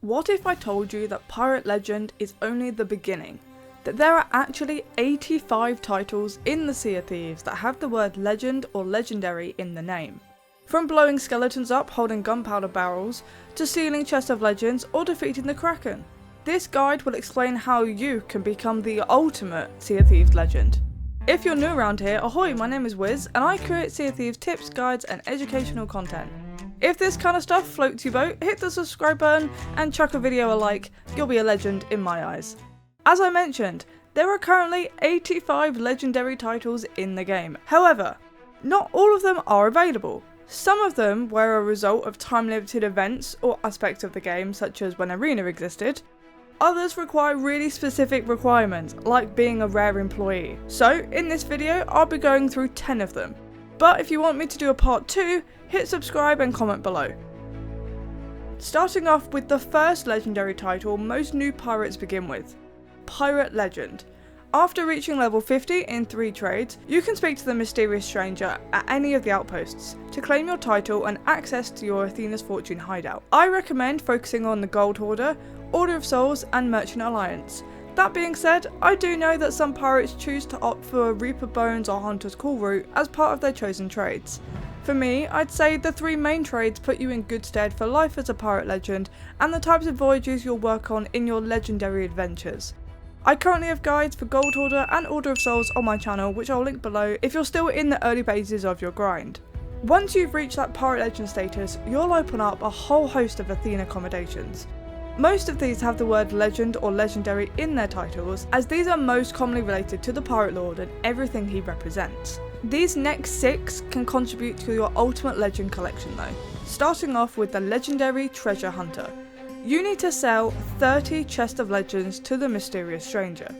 What if I told you that Pirate Legend is only the beginning? That there are actually 85 titles in the Sea of Thieves that have the word legend or legendary in the name. From blowing skeletons up holding gunpowder barrels, to stealing chests of legends or defeating the Kraken. This guide will explain how you can become the ultimate Sea of Thieves legend. If you're new around here, ahoy, my name is Wiz and I create Sea of Thieves tips, guides and educational content. If this kind of stuff floats your boat, hit the subscribe button and chuck a video a like, you'll be a legend in my eyes. As I mentioned, there are currently 85 legendary titles in the game. However, not all of them are available. Some of them were a result of time-limited events or aspects of the game, such as when Arena existed. Others require really specific requirements, like being a rare employee. So, in this video, I'll be going through 10 of them. But if you want me to do a part 2, hit subscribe and comment below. Starting off with the first legendary title most new pirates begin with, Pirate Legend. After reaching level 50 in 3 trades, you can speak to the mysterious stranger at any of the outposts to claim your title and access to your Athena's Fortune hideout. I recommend focusing on the Gold Hoarder, Order of Souls and Merchant Alliance. That being said, I do know that some pirates choose to opt for a Reaper Bones or Hunter's Call route as part of their chosen trades. For me, I'd say the 3 main trades put you in good stead for life as a pirate legend and the types of voyages you'll work on in your legendary adventures. I currently have guides for Gold Hoarder and Order of Souls on my channel, which I'll link below if you're still in the early phases of your grind. Once you've reached that pirate legend status, you'll open up a whole host of Athena accommodations. Most of these have the word legend or legendary in their titles, as these are most commonly related to the Pirate Lord and everything he represents. These next 6 can contribute to your ultimate legend collection though. Starting off with the Legendary Treasure Hunter. You need to sell 30 chests of legends to the mysterious stranger.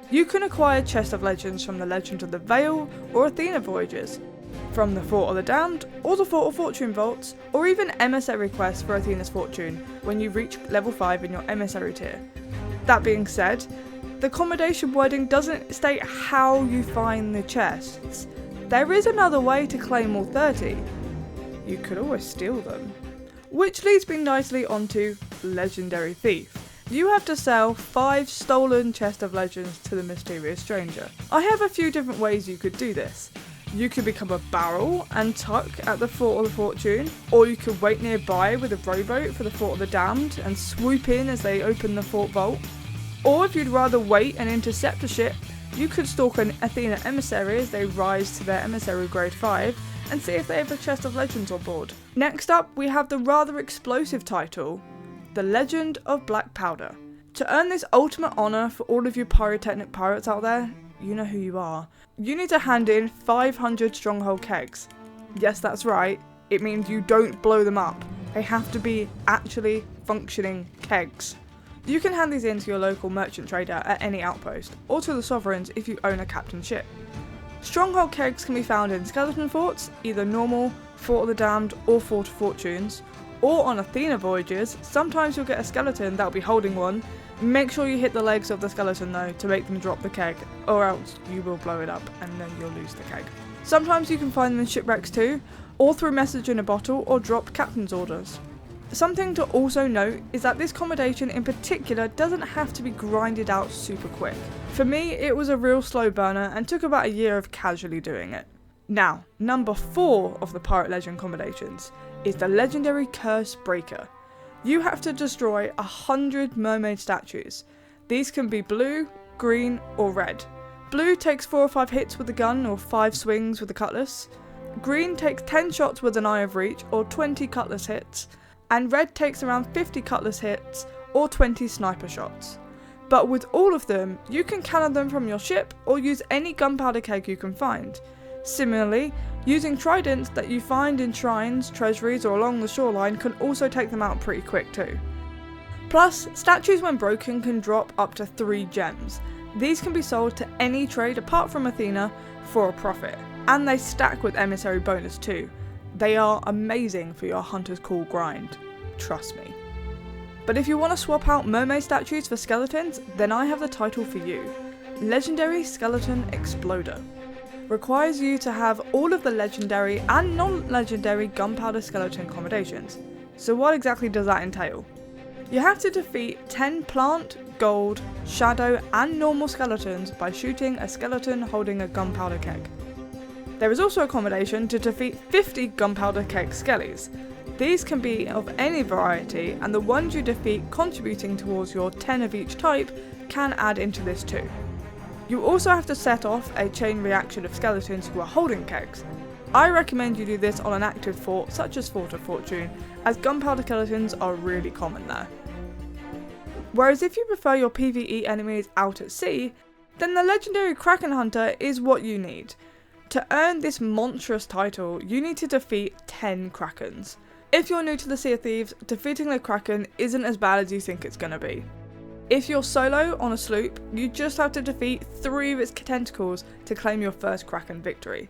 You can acquire chests of legends from the Legend of the Veil or Athena voyages, from the Fort of the Damned or the Fort of Fortune vaults, or even emissary quests for Athena's Fortune when you reach level 5 in your emissary tier. That being said, the accommodation wording doesn't state how you find the chests. There is another way to claim all 30. You could always steal them. Which leads me nicely onto Legendary Thief. You have to sell 5 stolen chests of legends to the mysterious stranger. I have a few different ways you could do this. You could become a barrel and tuck at the Fort of the Fortune, or you could wait nearby with a rowboat for the Fort of the Damned and swoop in as they open the fort vault. Or if you'd rather wait and intercept a ship, you could stalk an Athena emissary as they rise to their emissary grade 5 and see if they have a chest of legends on board. Next up, we have the rather explosive title, The Legend of Black Powder. To earn this ultimate honour for all of you pyrotechnic pirates out there, you know who you are. You need to hand in 500 stronghold kegs. Yes, that's right, it means you don't blow them up. They have to be actually functioning kegs. You can hand these in to your local merchant trader at any outpost, or to the sovereigns if you own a captain ship. Stronghold kegs can be found in skeleton forts, either normal, Fort of the Damned or Fort of Fortunes, or on Athena voyages. Sometimes you'll get a skeleton that'll be holding one. Make sure you hit the legs of the skeleton though to make them drop the keg, or else you will blow it up and then you'll lose the keg. Sometimes you can find them in shipwrecks too, or through message in a bottle or drop captain's orders. Something to also note is that this accommodation in particular doesn't have to be grinded out super quick. For me, it was a real slow burner and took about a year of casually doing it. Now, number 4 of the Pirate Legend accommodations is the Legendary Curse Breaker. You have to destroy 100 mermaid statues. These can be blue, green or red. Blue takes 4 or 5 hits with a gun or 5 swings with a cutlass. Green takes 10 shots with an Eye of Reach or 20 cutlass hits. And red takes around 50 cutlass hits or 20 sniper shots. But with all of them, you can cannon them from your ship or use any gunpowder keg you can find. Similarly, using tridents that you find in shrines, treasuries or along the shoreline can also take them out pretty quick too. Plus, statues when broken can drop up to 3 gems. These can be sold to any trade apart from Athena for a profit, and they stack with emissary bonus too. They are amazing for your Hunter's Call grind, trust me. But if you want to swap out mermaid statues for skeletons, then I have the title for you. Legendary Skeleton Exploder. Requires you to have all of the legendary and non-legendary gunpowder skeleton accommodations. So what exactly does that entail? You have to defeat 10 plant, gold, shadow and normal skeletons by shooting a skeleton holding a gunpowder keg. There is also accommodation to defeat 50 gunpowder keg skellies. These can be of any variety, and the ones you defeat contributing towards your 10 of each type can add into this too. You also have to set off a chain reaction of skeletons who are holding kegs. I recommend you do this on an active fort such as Fort of Fortune, as gunpowder skeletons are really common there. Whereas if you prefer your PvE enemies out at sea, then the legendary Kraken Hunter is what you need. To earn this monstrous title, you need to defeat 10 Krakens. If you're new to the Sea of Thieves, defeating the Kraken isn't as bad as you think it's going to be. If you're solo on a sloop, you just have to defeat 3 of its tentacles to claim your first Kraken victory.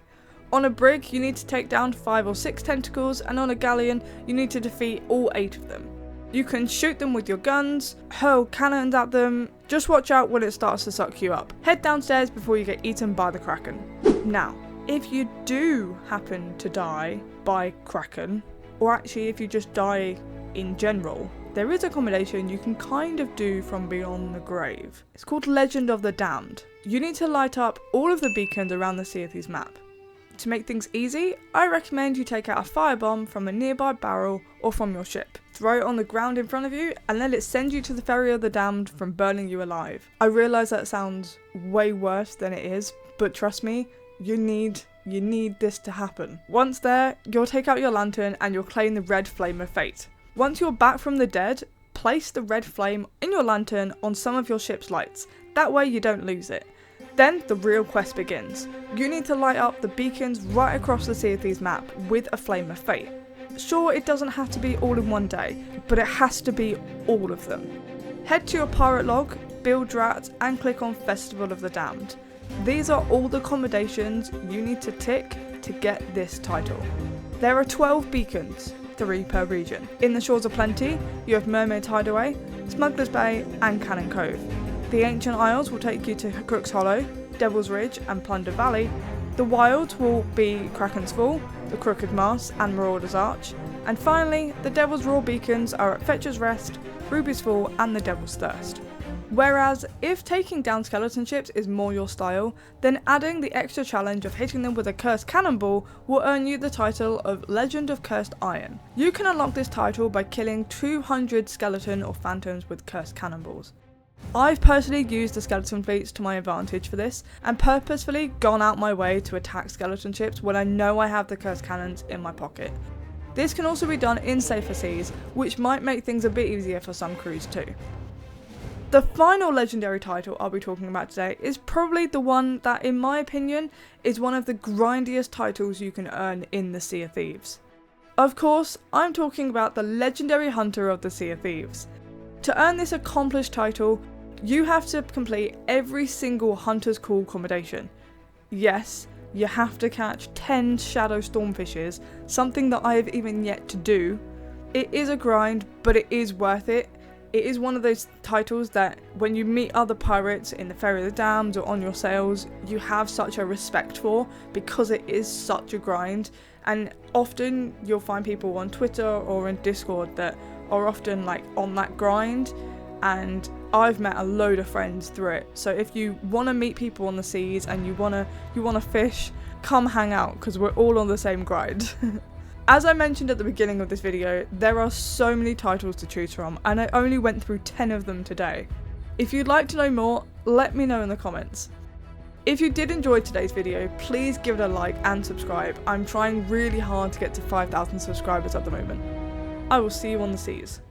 On a brig, you need to take down 5 or 6 tentacles, and on a galleon, you need to defeat all 8 of them. You can shoot them with your guns, hurl cannons at them, just watch out when it starts to suck you up. Head downstairs before you get eaten by the Kraken. Now, if you do happen to die by Kraken, or actually if you just die in general, there is accommodation you can kind of do from beyond the grave. It's called Legend of the Damned. You need to light up all of the beacons around the Sea of Thieves map. To make things easy, I recommend you take out a firebomb from a nearby barrel or from your ship. Throw it on the ground in front of you and let it send you to the Ferry of the Damned from burning you alive. I realise that sounds way worse than it is, but trust me, you need this to happen. Once there, you'll take out your lantern and you'll claim the red flame of fate. Once you're back from the dead, place the red flame in your lantern on some of your ship's lights. That way you don't lose it. Then the real quest begins. You need to light up the beacons right across the Sea of Thieves map with a flame of fate. Sure, it doesn't have to be all in one day, but it has to be all of them. Head to your pirate log, build rats and click on Festival of the Damned. These are all the accommodations you need to tick to get this title. There are 12 beacons, 3 per region. In the Shores of Plenty, you have Mermaid's Hideaway, Smuggler's Bay and Cannon Cove. The Ancient Isles will take you to Crook's Hollow, Devil's Ridge and Plunder Valley. The Wilds will be Kraken's Fall, the Crooked Mast and Marauder's Arch. And finally, the Devil's Roar beacons are at Fetcher's Rest, Ruby's Fall and the Devil's Thirst. Whereas, if taking down skeleton ships is more your style, then adding the extra challenge of hitting them with a cursed cannonball will earn you the title of Legend of Cursed Iron. You can unlock this title by killing 200 skeleton or phantoms with cursed cannonballs. I've personally used the skeleton fleets to my advantage for this, and purposefully gone out my way to attack skeleton ships when I know I have the cursed cannons in my pocket. This can also be done in safer seas, which might make things a bit easier for some crews too. The final legendary title I'll be talking about today is probably the one that, in my opinion, is one of the grindiest titles you can earn in the Sea of Thieves. Of course, I'm talking about the legendary Hunter of the Sea of Thieves. To earn this accomplished title, you have to complete every single Hunter's Call accommodation. Yes, you have to catch 10 shadow stormfishes, something that I have even yet to do. It is a grind, but it is worth it. It is one of those titles that when you meet other pirates in the Ferry of the Damned or on your sails, you have such a respect for, because it is such a grind. And often you'll find people on Twitter or in Discord that are often like on that grind, and I've met a load of friends through it. So if you want to meet people on the seas and you want to fish, come hang out, because we're all on the same grind. As I mentioned at the beginning of this video, there are so many titles to choose from, and I only went through 10 of them today. If you'd like to know more, let me know in the comments. If you did enjoy today's video, please give it a like and subscribe. I'm trying really hard to get to 5,000 subscribers at the moment. I will see you on the seas.